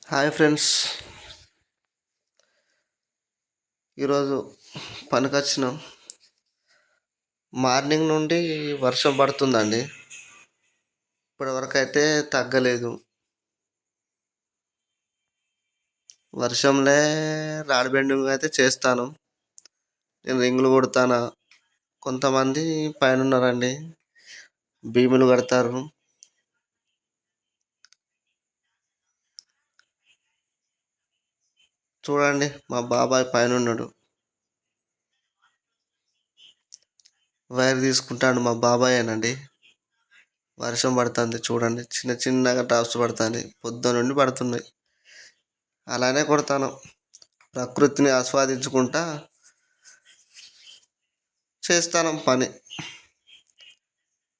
Hi friends, ఈరోజు పనికి వచ్చినాం. మార్నింగ్ నుండి వర్షం పడుతుందండి. ఇప్పటివరకు అయితే తగ్గలేదు. వర్షంలో రాడ్ బెండింగ్ అయితే చేస్తాను. నేను రింగులు కొడతాను. కొంతమంది పైన ఉన్నారండి, భీములు కడతారు. చూడండి, మా బాబాయ్ పైన ఉన్నాడు, వైర్ తీసుకుంటాడు. మా బాబాయ్ అనండి. వర్షం పడుతుంది చూడండి, చిన్న చిన్నగా డ్రాప్స్ పడుతుంది. పొద్దు నుండి పడుతున్నాయి. అలానే కొడతాను. ప్రకృతిని ఆస్వాదించుకుంటా చేస్తాను పని.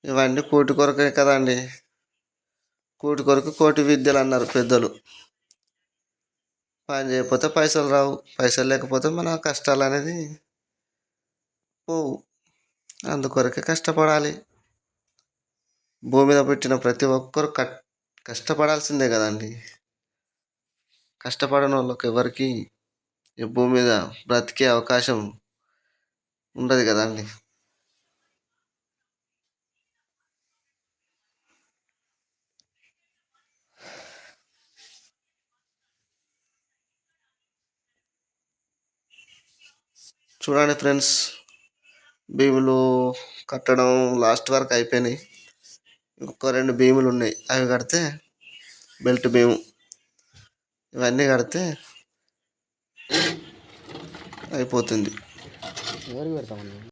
ఇవన్నీ కూటి కొరకే కదండి. కూటి కొరకు కోటి విద్యలు అన్నారు పెద్దలు. పని చేయకపోతే పైసలు రావు, పైసలు లేకపోతే మన కష్టాలు అనేది పోవు. అందుకొరకే కష్టపడాలి. భూమి మీద పెట్టిన ప్రతి ఒక్కరు కష్టపడాల్సిందే కదండి. కష్టపడని వాళ్ళకి ఎవరికి ఈ భూమి మీద బ్రతికే అవకాశం ఉండదు కదండి. చూడండి ఫ్రెండ్స్, భీములు కట్టడం లాస్ట్ వరకు అయిపోయినాయి. ఇంకొక 2 భీములు ఉన్నాయి, అవి కడితే బెల్ట్ భీము ఇవన్నీ కడితే అయిపోతుంది.